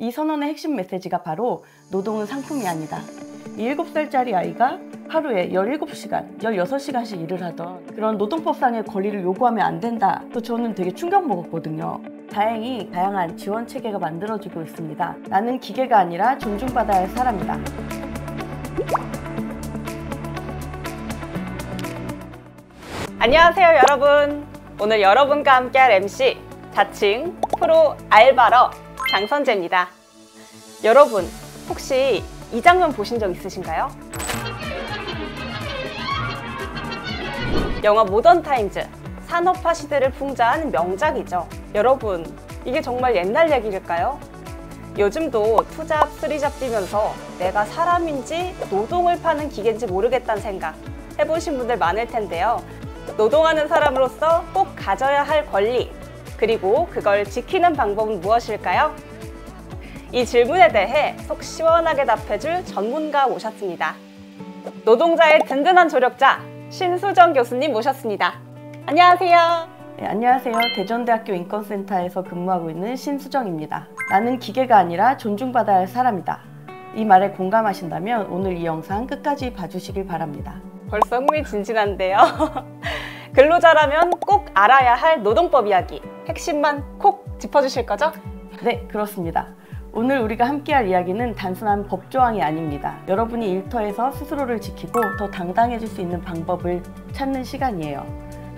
이 선언의 핵심 메시지가 바로 노동은 상품이 아니다. 7살짜리 아이가 하루에 17시간, 16시간씩 일을 하던 그런 노동법상의 권리를 요구하면 안 된다. 또 저는 되게 충격 먹었거든요. 다행히 다양한 지원 체계가 만들어지고 있습니다. 나는 기계가 아니라 존중받아야 할 사람이다. 안녕하세요 여러분. 오늘 여러분과 함께할 MC 자칭 프로 알바러 장선재입니다. 여러분 혹시 이 장면 보신 적 있으신가요? 영화 모던 타임즈, 산업화 시대를 풍자한 명작이죠. 여러분 이게 정말 옛날 얘기일까요? 요즘도 투잡, 쓰리잡 뛰면서 내가 사람인지 노동을 파는 기계인지 모르겠다는 생각 해보신 분들 많을 텐데요. 노동하는 사람으로서 꼭 가져야 할 권리, 그리고 그걸 지키는 방법은 무엇일까요? 이 질문에 대해 속 시원하게 답해줄 전문가 모셨습니다. 노동자의 든든한 조력자 신수정 교수님 모셨습니다. 안녕하세요. 네, 안녕하세요. 대전대학교 인권센터에서 근무하고 있는 신수정입니다. 나는 기계가 아니라 존중받아야 할 사람이다. 이 말에 공감하신다면 오늘 이 영상 끝까지 봐주시길 바랍니다. 벌써 흥미진진한데요. 근로자라면 꼭 알아야 할 노동법 이야기, 핵심만 콕 짚어주실 거죠? 네, 그렇습니다. 오늘 우리가 함께할 이야기는 단순한 법조항이 아닙니다. 여러분이 일터에서 스스로를 지키고 더 당당해질 수 있는 방법을 찾는 시간이에요.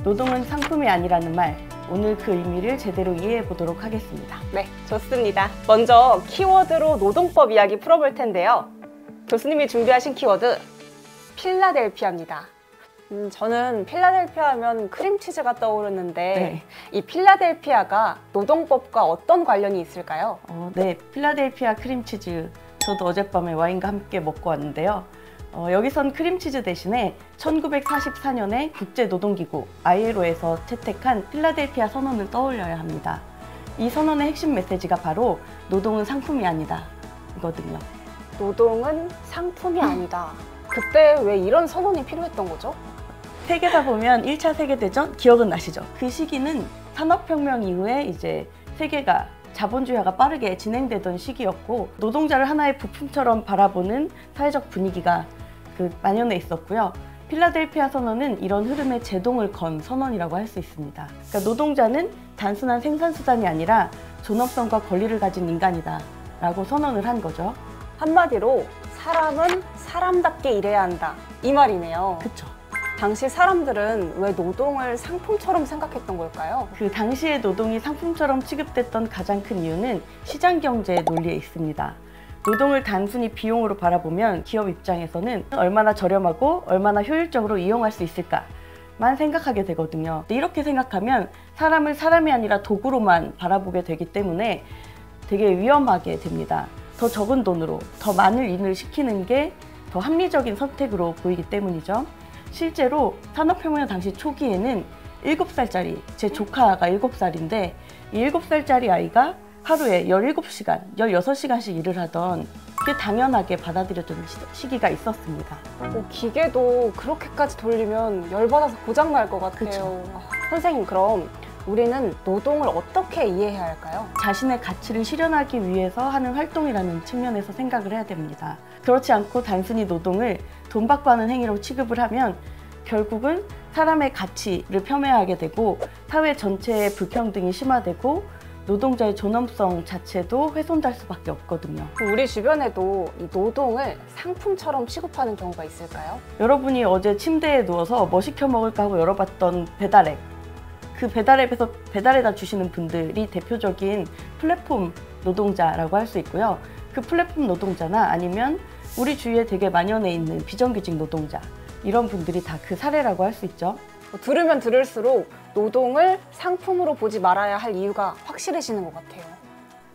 노동은 상품이 아니라는 말, 오늘 그 의미를 제대로 이해해 보도록 하겠습니다. 네, 좋습니다. 먼저 키워드로 노동법 이야기 풀어볼 텐데요. 교수님이 준비하신 키워드, 필라델피아입니다. 저는 필라델피아 하면 크림치즈가 떠오르는데 네. 이 필라델피아가 노동법과 어떤 관련이 있을까요? 네, 필라델피아 크림치즈 저도 어젯밤에 와인과 함께 먹고 왔는데요. 여기선 크림치즈 대신에 1944년에 국제노동기구 ILO에서 채택한 필라델피아 선언을 떠올려야 합니다. 이 선언의 핵심 메시지가 바로 노동은 상품이 아니다 이거든요. 노동은 상품이 아니다. 그때 왜 이런 선언이 필요했던 거죠? 세계사 보면 1차 세계대전 기억은 나시죠? 그 시기는 산업혁명 이후에 이제 세계가 자본주의화가 빠르게 진행되던 시기였고 노동자를 하나의 부품처럼 바라보는 사회적 분위기가 만연해 있었고요. 필라델피아 선언은 이런 흐름에 제동을 건 선언이라고 할 수 있습니다. 그러니까 노동자는 단순한 생산수단이 아니라 존엄성과 권리를 가진 인간이다 라고 선언을 한 거죠. 한마디로 사람은 사람답게 일해야 한다 이 말이네요. 그쵸. 당시 사람들은 왜 노동을 상품처럼 생각했던 걸까요? 그 당시의 노동이 상품처럼 취급됐던 가장 큰 이유는 시장경제의 논리에 있습니다. 노동을 단순히 비용으로 바라보면 기업 입장에서는 얼마나 저렴하고 얼마나 효율적으로 이용할 수 있을까만 생각하게 되거든요. 이렇게 생각하면 사람을 사람이 아니라 도구로만 바라보게 되기 때문에 되게 위험하게 됩니다. 더 적은 돈으로 더 많은 일을 시키는 게 더 합리적인 선택으로 보이기 때문이죠. 실제로 산업혁명 당시 초기에는 7살짜리, 제 조카가 7살인데 이 7살짜리 아이가 하루에 17시간, 16시간씩 일을 하던 그게 당연하게 받아들여지는 시기가 있었습니다. 기계도 그렇게까지 돌리면 열받아서 고장날 것 같아요. 그쵸. 선생님 그럼 우리는 노동을 어떻게 이해해야 할까요? 자신의 가치를 실현하기 위해서 하는 활동이라는 측면에서 생각을 해야 됩니다. 그렇지 않고 단순히 노동을 돈 받고 하는 행위로 취급을 하면 결국은 사람의 가치를 폄훼하게 되고 사회 전체의 불평등이 심화되고 노동자의 존엄성 자체도 훼손될 수밖에 없거든요. 우리 주변에도 이 노동을 상품처럼 취급하는 경우가 있을까요? 여러분이 어제 침대에 누워서 뭐 시켜 먹을까 하고 열어봤던 배달앱, 그 배달앱에서 배달에다 주시는 분들이 대표적인 플랫폼 노동자라고 할 수 있고요. 그 플랫폼 노동자나 아니면 우리 주위에 되게 만연해 있는 비정규직 노동자, 이런 분들이 다 그 사례라고 할 수 있죠. 들으면 들을수록 노동을 상품으로 보지 말아야 할 이유가 확실해지는 것 같아요.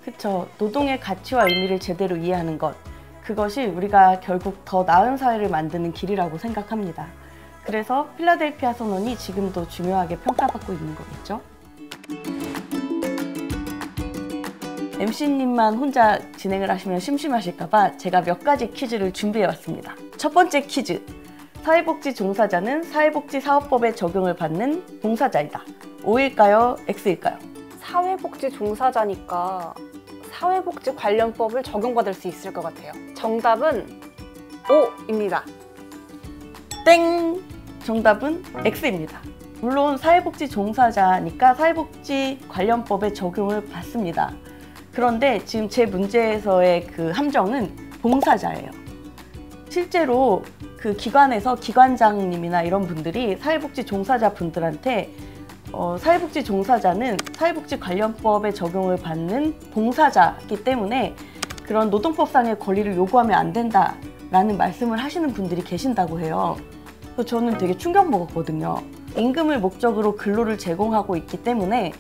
그쵸. 노동의 가치와 의미를 제대로 이해하는 것, 그것이 우리가 결국 더 나은 사회를 만드는 길이라고 생각합니다. 그래서 필라델피아 선언이 지금도 중요하게 평가받고 있는 거겠죠. MC님만 혼자 진행을 하시면 심심하실까봐 제가 몇 가지 퀴즈를 준비해왔습니다. 첫 번째 퀴즈. 사회복지 종사자는 사회복지사업법의 적용을 받는 봉사자이다. O일까요? X일까요? 사회복지 종사자니까 사회복지관련법을 적용받을 수 있을 것 같아요. 정답은 O입니다. 땡! 정답은 X입니다. 물론 사회복지 종사자니까 사회복지관련법의 적용을 받습니다. 그런데 지금 제 문제에서의 그 함정은 봉사자예요. 실제로 그 기관에서 기관장님이나 이런 분들이 사회복지 종사자 분들한테 사회복지 종사자는 사회복지관련법의 적용을 받는 봉사자이기 때문에 그런 노동법상의 권리를 요구하면 안 된다라는 말씀을 하시는 분들이 계신다고 해요. 그래서 저는 되게 충격 먹었거든요. 임금을 목적으로 근로를 제공하고 있기 때문에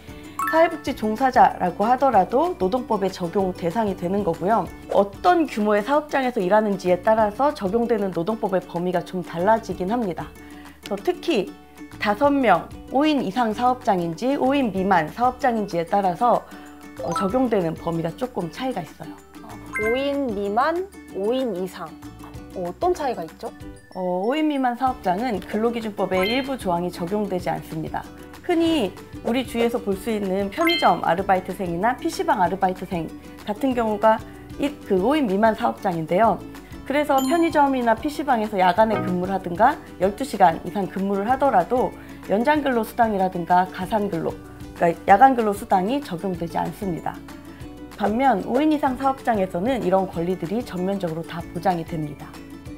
사회복지 종사자라고 하더라도 노동법의 적용 대상이 되는 거고요. 어떤 규모의 사업장에서 일하는지에 따라서 적용되는 노동법의 범위가 좀 달라지긴 합니다. 특히 5명, 5인 이상 사업장인지 5인 미만 사업장인지에 따라서 적용되는 범위가 조금 차이가 있어요. 5인 미만, 5인 이상. 어떤 차이가 있죠? 5인 미만 사업장은 근로기준법의 일부 조항이 적용되지 않습니다. 흔히 우리 주위에서 볼 수 있는 편의점 아르바이트생이나 PC방 아르바이트생 같은 경우가 그 5인 미만 사업장인데요. 그래서 편의점이나 PC방에서 야간에 근무를 하든가 12시간 이상 근무를 하더라도 연장근로 수당이라든가 가산근로, 그러니까 야간근로 수당이 적용되지 않습니다. 반면 5인 이상 사업장에서는 이런 권리들이 전면적으로 다 보장이 됩니다.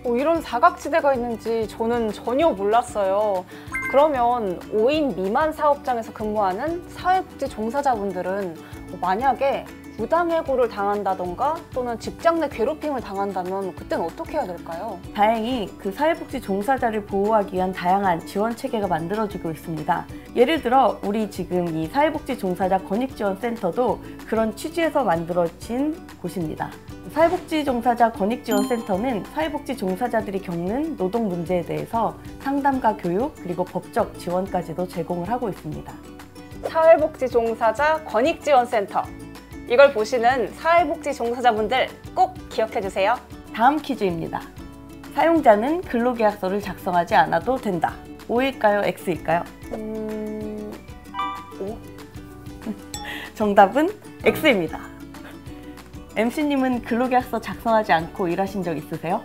이런 사각지대가 있는지 저는 전혀 몰랐어요. 그러면 5인 미만 사업장에서 근무하는 사회복지 종사자분들은 만약에 부당해고를 당한다던가 또는 직장 내 괴롭힘을 당한다면 그때는 어떻게 해야 될까요? 다행히 그 사회복지 종사자를 보호하기 위한 다양한 지원 체계가 만들어지고 있습니다. 예를 들어 우리 지금 이 사회복지 종사자 권익지원센터도 그런 취지에서 만들어진 곳입니다. 사회복지 종사자 권익지원센터는 사회복지 종사자들이 겪는 노동 문제에 대해서 상담과 교육 그리고 법적 지원까지도 제공을 하고 있습니다. 사회복지 종사자 권익지원센터. 이걸 보시는 사회복지 종사자분들 꼭 기억해 주세요. 다음 퀴즈입니다. 사용자는 근로계약서를 작성하지 않아도 된다. O일까요? X일까요? O? 정답은 X입니다. MC님은 근로계약서 작성하지 않고 일하신 적 있으세요?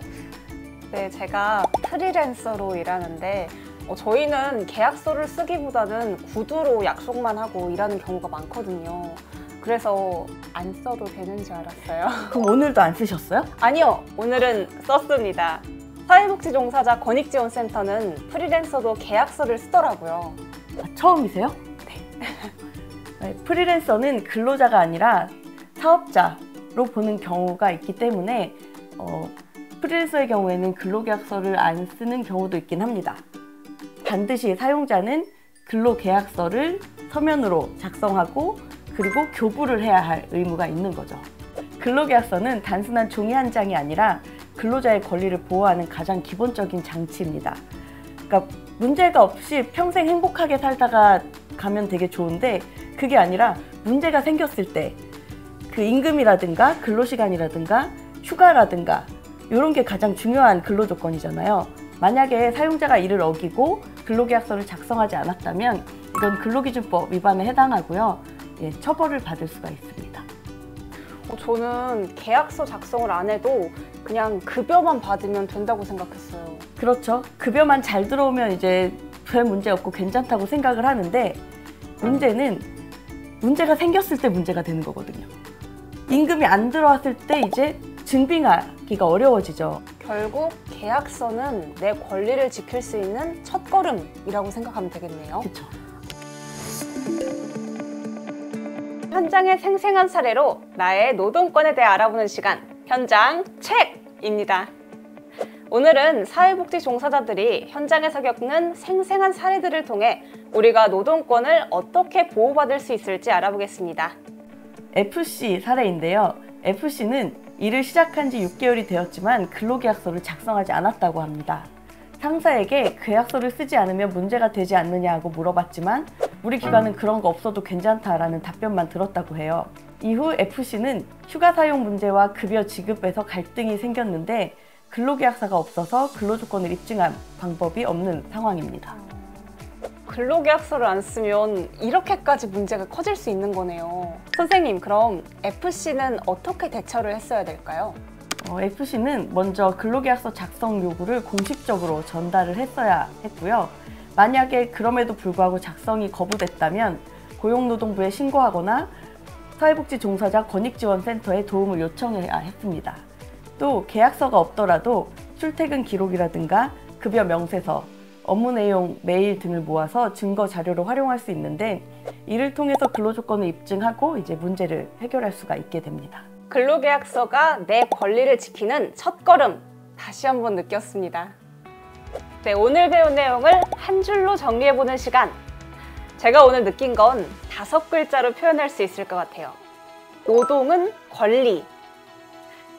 네, 제가 프리랜서로 일하는데 저희는 계약서를 쓰기보다는 구두로 약속만 하고 일하는 경우가 많거든요. 그래서 안 써도 되는 줄 알았어요. 그럼 오늘도 안 쓰셨어요? 아니요, 오늘은 썼습니다. 사회복지 종사자 권익지원센터는 프리랜서도 계약서를 쓰더라고요. 처음이세요? 네. 프리랜서는 근로자가 아니라 사업자로 보는 경우가 있기 때문에 프리랜서의 경우에는 근로계약서를 안 쓰는 경우도 있긴 합니다. 반드시 사용자는 근로계약서를 서면으로 작성하고 그리고 교부를 해야 할 의무가 있는 거죠. 근로계약서는 단순한 종이 한 장이 아니라 근로자의 권리를 보호하는 가장 기본적인 장치입니다. 그러니까 문제가 없이 평생 행복하게 살다가 가면 되게 좋은데 그게 아니라 문제가 생겼을 때 그 임금이라든가 근로시간이라든가 휴가라든가 이런 게 가장 중요한 근로조건이잖아요. 만약에 사용자가 이를 어기고 근로계약서를 작성하지 않았다면 이건 근로기준법 위반에 해당하고요. 처벌을 받을 수가 있습니다. 저는 계약서 작성을 안 해도 그냥 급여만 받으면 된다고 생각했어요. 그렇죠. 급여만 잘 들어오면 이제 별 문제 없고 괜찮다고 생각을 하는데 문제는 문제가 생겼을 때 문제가 되는 거거든요. 임금이 안 들어왔을 때 이제 증빙하기가 어려워지죠. 결국 계약서는 내 권리를 지킬 수 있는 첫걸음이라고 생각하면 되겠네요. 그렇죠. 현장의 생생한 사례로 나의 노동권에 대해 알아보는 시간, 현장 책입니다. 오늘은 사회복지 종사자들이 현장에서 겪는 생생한 사례들을 통해 우리가 노동권을 어떻게 보호받을 수 있을지 알아보겠습니다. FC 사례인데요. FC는 일을 시작한 지 6개월이 되었지만 근로계약서를 작성하지 않았다고 합니다. 상사에게 계약서를 쓰지 않으면 문제가 되지 않느냐고 물어봤지만 우리 기관은 그런 거 없어도 괜찮다라는 답변만 들었다고 해요. 이후 FC는 휴가 사용 문제와 급여 지급에서 갈등이 생겼는데 근로계약서가 없어서 근로조건을 입증한 방법이 없는 상황입니다. 근로계약서를 안 쓰면 이렇게까지 문제가 커질 수 있는 거네요. 선생님, 그럼 FC는 어떻게 대처를 했어야 될까요? FC는 먼저 근로계약서 작성 요구를 공식적으로 전달을 했어야 했고요. 만약에 그럼에도 불구하고 작성이 거부됐다면 고용노동부에 신고하거나 사회복지종사자 권익지원센터에 도움을 요청해야 했습니다. 또 계약서가 없더라도 출퇴근 기록이라든가 급여 명세서, 업무 내용, 메일 등을 모아서 증거 자료로 활용할 수 있는데 이를 통해서 근로조건을 입증하고 이제 문제를 해결할 수가 있게 됩니다. 근로계약서가 내 권리를 지키는 첫걸음, 다시 한번 느꼈습니다. 네, 오늘 배운 내용을 한 줄로 정리해보는 시간. 제가 오늘 느낀 건 5글자로 표현할 수 있을 것 같아요. 노동은 권리.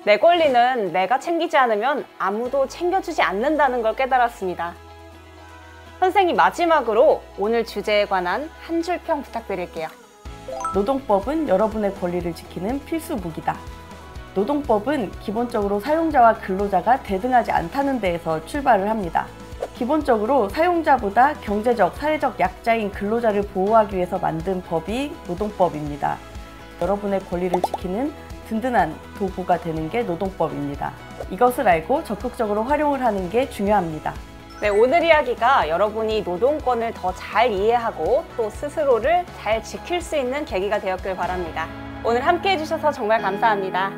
내 권리는 내가 챙기지 않으면 아무도 챙겨주지 않는다는 걸 깨달았습니다. 선생님, 마지막으로 오늘 주제에 관한 한 줄 평 부탁드릴게요. 노동법은 여러분의 권리를 지키는 필수 무기다. 노동법은 기본적으로 사용자와 근로자가 대등하지 않다는 데에서 출발을 합니다. 기본적으로 사용자보다 경제적, 사회적 약자인 근로자를 보호하기 위해서 만든 법이 노동법입니다. 여러분의 권리를 지키는 든든한 도구가 되는 게 노동법입니다. 이것을 알고 적극적으로 활용을 하는 게 중요합니다. 네, 오늘 이야기가 여러분이 노동권을 더 잘 이해하고 또 스스로를 잘 지킬 수 있는 계기가 되었길 바랍니다. 오늘 함께 해주셔서 정말 감사합니다.